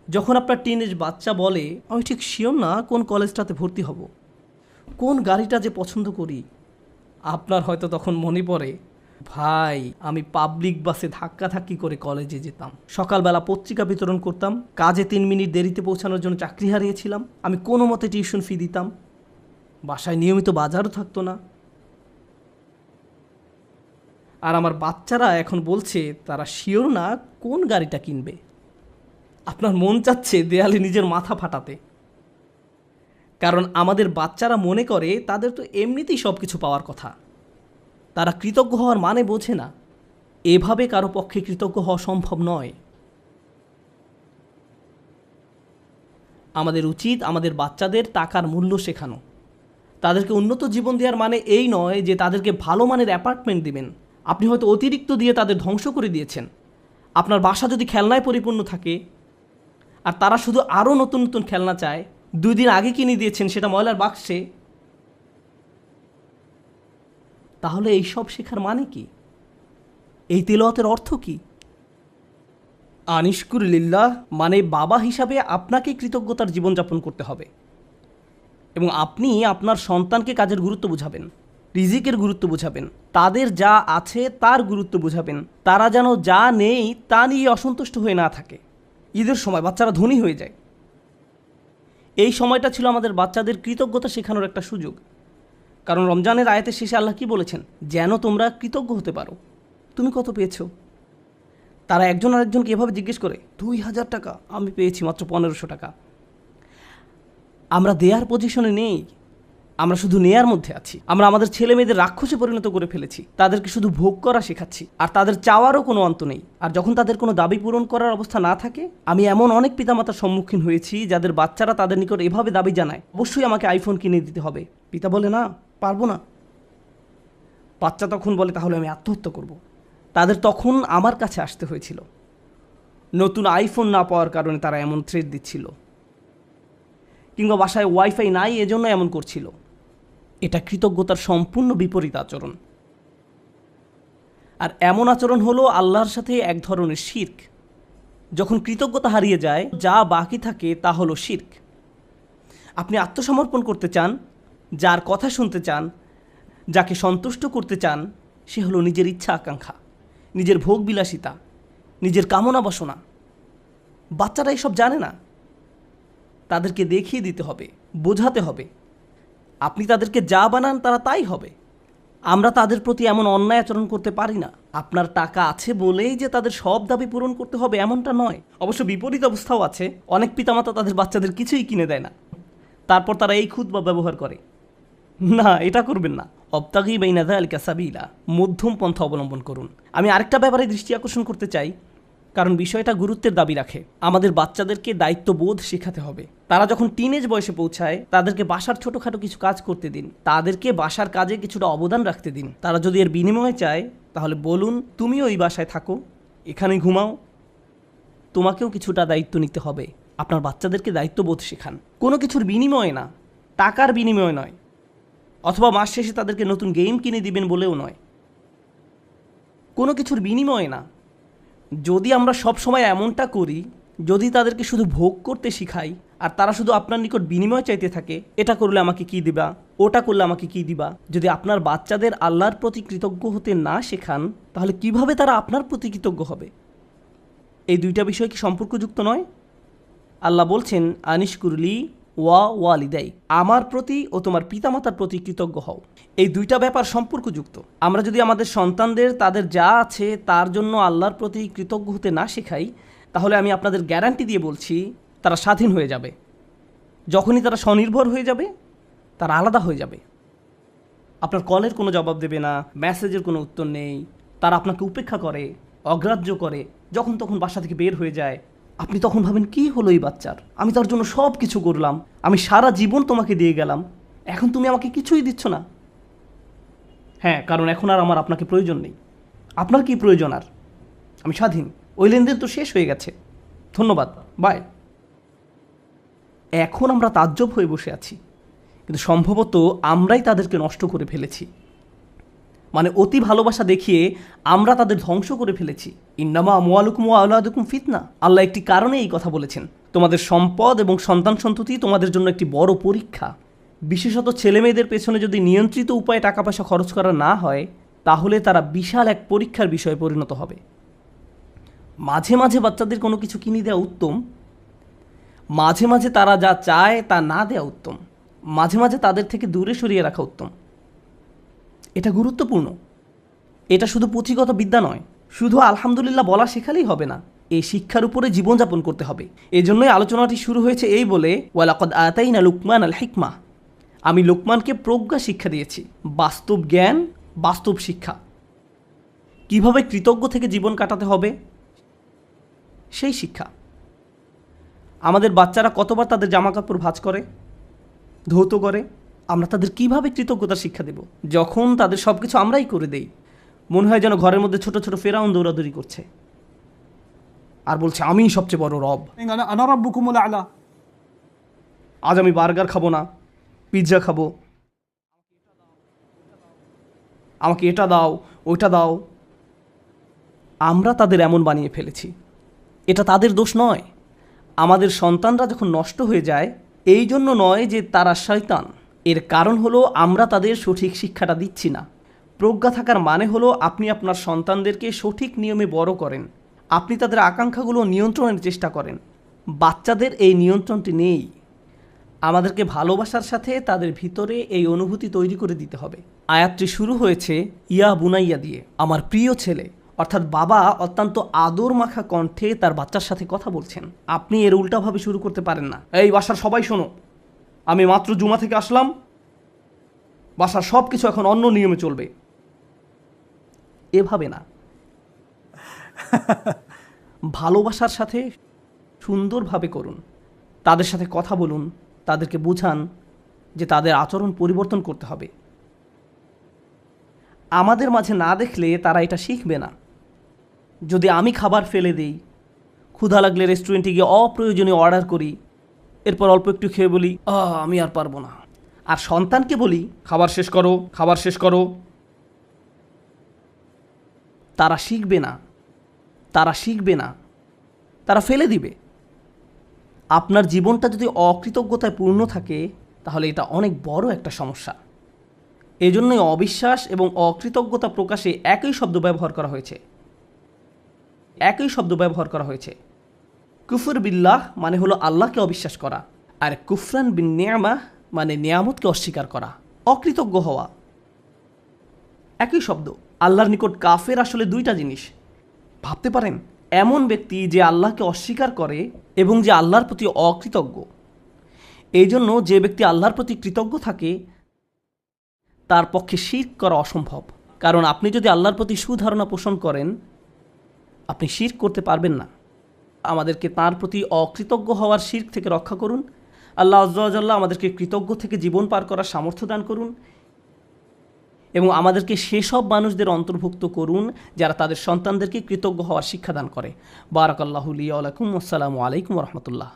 যখন আপনার টিনেজ বাচ্চা বলে আমি ঠিক শিওর না কোন কলেজটাতে ভর্তি হব, কোন গাড়িটা যে পছন্দ করি, আপনার হয়তো তখন মনে পড়ে, ভাই আমি পাবলিক বাসে ধাক্কাধাক্কি করে কলেজে যেতাম, সকালবেলা পত্রিকা বিতরণ করতাম, কাজে 3 মিনিট দেরিতে পৌঁছানোর জন্য চাকরি হারিয়েছিলাম, আমি কোনো মতে টিউশন ফি দিতাম, বাসায় নিয়মিত বাজারও থাকতো না। আর আমার বাচ্চারা এখন বলছে তারা শিওর না কোন গাড়িটা কিনবে। আপনার মন চাচ্ছে দেয়ালে নিজের মাথা ফাটাতে, কারণ আমাদের বাচ্চারা মনে করে তাদের তো এমনিতেই সব কিছু পাওয়ার কথা। তারা কৃতজ্ঞ হওয়ার মানে বোঝে না। এভাবে কারো পক্ষে কৃতজ্ঞ হওয়া সম্ভব নয়। আমাদের উচিত আমাদের বাচ্চাদের টাকার মূল্য শেখানো। তাদেরকে উন্নত জীবন দেওয়ার মানে এই নয় যে তাদেরকে ভালো মানের অ্যাপার্টমেন্ট দিবেন। আপনি হয়তো অতিরিক্ত দিয়ে তাদের ধ্বংস করে দিয়েছেন। আপনার বাসা যদি খেলনায় পরিপূর্ণ থাকে আর তারা শুধু আরও নতুন নতুন খেলনা চায়, 2 দিন আগে কিনে দিয়েছেন সেটা ময়লার বাক্সে, তাহলে এই সব শেখার মানে কি? এই তিলাওয়াতের অর্থ কি? আনিশকুরিল্লাহ মানে বাবা হিসাবে আপনাকে কৃতজ্ঞতার জীবনযাপন করতে হবে, এবং আপনি আপনার সন্তানকে কাজের গুরুত্ব বোঝাবেন, রিজিকের গুরুত্ব বোঝাবেন, তাদের যা আছে তার গুরুত্ব বোঝাবেন। তারা যেন যা নেই তা নিয়ে অসন্তুষ্ট হয়ে না থাকে। ঈদের সময় বাচ্চারা ধনী হয়ে যায়। এই সময়টা ছিল আমাদের বাচ্চাদের কৃতজ্ঞতা শেখানোর একটা সুযোগ। কারণ রমজানের আয়াতের শেষে আল্লাহ কি বলেছেন? যেন তোমরা কৃতজ্ঞ হতে পারো। তুমি কত পেয়েছো? তারা একজন আরেকজনকে এভাবে জিজ্ঞেস করে, 2000 টাকা, আমি পেয়েছি মাত্র 1500 টাকা। আমরা দেয়ার পজিশনে নেই, আমরা শুধু নেয়ার মধ্যে আছি। আমরা আমাদের ছেলে মেয়েদের রাক্ষসে পরিণত করে ফেলেছি। তাদেরকে শুধু ভোগ করা শেখাচ্ছি, আর তাদের চাওয়ারও কোনো অন্ত নেই। আর যখন তাদের কোনো দাবি পূরণ করার অবস্থা না থাকে, আমি এমন অনেক পিতামাতার সম্মুখীন হয়েছি যাদের বাচ্চারা তাদের নিকট এভাবে দাবি জানায়, অবশ্যই আমাকে আইফোন কিনে দিতে হবে। পিতা বলে, না, পারবো না। বাচ্চা তখন বলে, তাহলে আমি আত্মহত্যা করব। তাদের তখন আমার কাছে আসতে হয়েছিল। নতুন আইফোন না পাওয়ার কারণে তারা এমন থ্রেট দিচ্ছিল, কিংবা বাসায় ওয়াইফাই নাই এজন্য এমন করছিল। এটা কৃতজ্ঞতার সম্পূর্ণ বিপরীত আচরণ। আর এমন আচরণ হলো আল্লাহর সাথে এক ধরনের শিরক। যখন কৃতজ্ঞতা হারিয়ে যায়, যা বাকি থাকে তা হলো শিরক। আপনি আত্মসমর্পণ করতে চান, যার কথা শুনতে চান, যাকে সন্তুষ্ট করতে চান, সে হলো নিজের ইচ্ছা আকাঙ্ক্ষা, নিজের ভোগ বিলাসিতা, নিজের কামনা বাসনা। বাচ্চারা এসব জানে না। তাদেরকে দেখিয়ে দিতে হবে, বোঝাতে হবে। আপনি তাদেরকে যা বানান তারা তাই হবে। আমরা তাদের প্রতি এমন অন্যায় আচরণ করতে পারি না। আপনার টাকা আছে বলেই যে তাদের সব দাবি পূরণ করতে হবে এমনটা নয়। অবশ্য বিপরীত অবস্থাও আছে। অনেক পিতামাতা তাদের বাচ্চাদের কিছুই কিনে দেয় না, তারপর তারা এই খুতবা ব্যবহার করে। না, এটা করবেন না। অবতাগি বাইনা যালিকা সাবিলা, মধ্যম পন্থা অবলম্বন করুন। আমি আরেকটা ব্যাপারে দৃষ্টি আকর্ষণ করতে চাই, কারণ বিষয়টা গুরুত্বের দাবি রাখে। আমাদের বাচ্চাদেরকে দায়িত্ববোধ শেখাতে হবে। তারা যখন টিনেজ বয়সে পৌঁছায়, তাদেরকে বাসার ছোটোখাটো কিছু কাজ করতে দিন। তাদেরকে বাসার কাজে কিছুটা অবদান রাখতে দিন। তারা যদি এর বিনিময়ে চায়, তাহলে বলুন, তুমিও ওই বাসায় থাকো, এখানেই ঘুমাও, তোমাকেও কিছুটা দায়িত্ব নিতে হবে। আপনার বাচ্চাদেরকে দায়িত্ববোধ শেখান, কোনো কিছুর বিনিময়ে না, টাকার বিনিময়ে নয়, অথবা মাস শেষে তাদেরকে নতুন গেম কিনে দিবেন বলেও নয়, কোনো কিছুর বিনিময়ে না। যদি আমরা সব সময় এমনটা করি, যদি তাদেরকে শুধু ভোগ করতে শিখাই আর তারা শুধু আপনার নিকট বিনিময় চাইতে থাকে, এটা করলে আমাকে কি দিবা, ওটা করলে আমাকে কি দিবা, যদি আপনার বাচ্চাদের আল্লাহর প্রতি কৃতজ্ঞ হতে না শেখান, তাহলে কিভাবে তারা আপনার প্রতি কৃতজ্ঞ হবে? এই দুইটা বিষয় কি সম্পর্কযুক্ত নয়? আল্লাহ বলছেন, আনিশকুরলি ওয়ালিদাই, আমার প্রতি ও তোমার পিতামাতার প্রতি কৃতজ্ঞ হও। এই দুইটা ব্যাপার সম্পর্কযুক্ত। আমরা যদি আমাদের সন্তানদের তাদের যা আছে তার জন্য আল্লাহর প্রতি কৃতজ্ঞ হতে না শেখাই, তাহলে আমি আপনাদের গ্যারান্টি দিয়ে বলছি, তারা স্বাধীন হয়ে যাবে। যখনই তারা স্বনির্ভর হয়ে যাবে, তারা আলাদা হয়ে যাবে। আপনার কলের কোনো জবাব দেবে না, মেসেজের কোনো উত্তর নেই, তারা আপনাকে উপেক্ষা করে, অগ্রাহ্য করে, যখন তখন বাসা থেকে বের হয়ে যায়। আপনি তখন ভাবেন, কি হলো এই বাচ্চার? আমি তার জন্য সব কিছু করলাম, আমি সারা জীবন তোমাকে দিয়ে গেলাম, এখন তুমি আমাকে কিছুই দিচ্ছ না। হ্যাঁ, কারণ এখন আর আমার আপনাকে প্রয়োজন নেই। আপনার কি প্রয়োজন? আর আমি স্বাধীন, ওই লেনদেন তো শেষ হয়ে গেছে, ধন্যবাদ, বাই। এখন আমরা তাজ্জব হয়ে বসে আছি, কিন্তু সম্ভবত আমরাই তাদেরকে নষ্ট করে ফেলেছি। মানে অতি ভালোবাসা দেখিয়ে আমরা তাদের ধ্বংস করে ফেলেছি। ইন্নামা আমওয়ালুকুম ওয়া আওলাদুকুম ফিতনা, আল্লাহ একটি কারণে এই কথা বলেছেন। তোমাদের সম্পদ এবং সন্তান সন্ততি তোমাদের জন্য একটি বড় পরীক্ষা। বিশেষত ছেলেমেয়েদের পেছনে যদি নিয়ন্ত্রিত উপায়ে টাকা পয়সা খরচ করা না হয়, তাহলে তারা বিশাল এক পরীক্ষার বিষয়ে পরিণত হবে। মাঝে মাঝে বাচ্চাদের কোনো কিছু কিনে দেওয়া উত্তম, মাঝে মাঝে তারা যা চায় তা না দেওয়া উত্তম, মাঝে মাঝে তাদের থেকে দূরে সরিয়ে রাখা উত্তম। এটা গুরুত্বপূর্ণ। এটা শুধু পুঁথিগত বিদ্যা নয়, শুধু আলহামদুলিল্লাহ বলা শেখালেই হবে না, এই শিক্ষার উপরে জীবনযাপন করতে হবে। এজন্যই আলোচনাটি শুরু হয়েছে এই বলে, ওয়ালাকাদ আতাইনা লুকমান আল হিকমা, আমি লোকমানকে প্রজ্ঞা শিক্ষা দিয়েছি, বাস্তব জ্ঞান, বাস্তব শিক্ষা। কিভাবে কৃতজ্ঞ থেকে জীবন কাটাতে হবে সেই শিক্ষা। আমাদের বাচ্চারা কতবার তাদের জামাকাপড় ভাঁজ করে, ধৌত করে, আমরা তাদের কিভাবে কৃতজ্ঞতার শিক্ষা দেব যখন তাদের সব কিছু আমরাই করে দেই? মনে হয় যেন ঘরের মধ্যে ছোট ছোট ফেরাউন দৌড়াদৌড়ি করছে আর বলছে আমিই সবচেয়ে বড় রব। আনা রাব্বুকুমুল আ'লা। আজ আমি বার্গার খাবো না, পিৎজা খাবো, আমাকে এটা দাও, ওইটা দাও। আমরা তাদের এমন বানিয়ে ফেলেছি। এটা তাদের দোষ নয়। আমাদের সন্তানরা যখন নষ্ট হয়ে যায়, এই জন্য নয় যে তারা শয়তান, এর কারণ হলো আমরা তাদের সঠিক শিক্ষাটা দিচ্ছি না। প্রজ্ঞা থাকার মানে হলো আপনি আপনার সন্তানদেরকে সঠিক নিয়মে বড় করেন, আপনি তাদের আকাঙ্ক্ষাগুলো নিয়ন্ত্রণের চেষ্টা করেন। বাচ্চাদের এই নিয়ন্ত্রণটি নেই। আমাদেরকে ভালোবাসার সাথে তাদের ভিতরে এই অনুভূতি তৈরি করে দিতে হবে। আয়াতটি শুরু হয়েছে ইয়া বুনাইয়া দিয়ে, আমার প্রিয় ছেলে, অর্থাৎ বাবা অত্যন্ত আদর মাখা কণ্ঠে তার বাচ্চার সাথে কথা বলছেন। আপনি এর উল্টাভাবে শুরু করতে পারেন না, এই বাসার সবাই শোনো, আমি মাত্র জুমা থেকে আসলাম, বাসার সব কিছু এখন অন্য নিয়মে চলবে। এভাবে না। ভালোবাসার সাথে সুন্দরভাবে করুন, তাদের সাথে কথা বলুন, তাদেরকে বুঝান যে তাদের আচরণ পরিবর্তন করতে হবে। আমাদের মাঝে না দেখলে তারা এটা শিখবে না। যদি আমি খাবার ফেলে দিই, ক্ষুধা লাগলে রেস্টুরেন্টে গিয়ে অপ্রয়োজনীয় অর্ডার করি, এরপর অল্প একটু খেয়ে বলি আমি আর পারবো না, আর সন্তানকে বলি খাবার শেষ করো, খাবার শেষ করো, তারা শিখবে না, তারা শিখবে না, তারা ফেলে দিবে। আপনার জীবনটা যদি অকৃতজ্ঞতায় পূর্ণ থাকে, তাহলে এটা অনেক বড় একটা সমস্যা। এজন্যই অবিশ্বাস এবং অকৃতজ্ঞতা প্রকাশে একই শব্দ ব্যবহার করা হয়েছে। একই শব্দ ব্যবহার করা হয়েছে। কুফর বিল্লাহ মানে হলো আল্লাহকে অবিশ্বাস করা, আর কুফরান বিন নিয়ামাহ মানে নিয়ামতকে অস্বীকার করা, অকৃতজ্ঞ হওয়া। একই শব্দ। আল্লাহর নিকট কাফের আসলে দুইটা জিনিস। ভাবতে পারেন, এমন ব্যক্তি যে আল্লাহকে অস্বীকার করে এবং যে আল্লাহর প্রতি অকৃতজ্ঞ। এই জন্য যে ব্যক্তি আল্লাহর প্রতি কৃতজ্ঞ থাকে, তার পক্ষে শিরক করা অসম্ভব। কারণ আপনি যদি আল্লাহর প্রতি সুধারণা পোষণ করেন, আপনি শিরক করতে পারবেন না। আমাদেরকে তার প্রতি অকৃতজ্ঞ হওয়ার শিরক থেকে রক্ষা করুন। আল্লাহ আযজা ওয়া জাল্লা আমাদেরকে কৃতজ্ঞ থেকে জীবন পার করার সামর্থ্য দান করুন এবং আমাদেরকে সেসব মানুষদের অন্তর্ভুক্ত করুন যারা তাদের সন্তানদেরকে কৃতজ্ঞ হওয়ার শিক্ষা দান করে। বারাকাল্লাহু লি ওয়া লাকুম। আসসালামু আলাইকুম ওয়া রাহমাতুল্লাহ।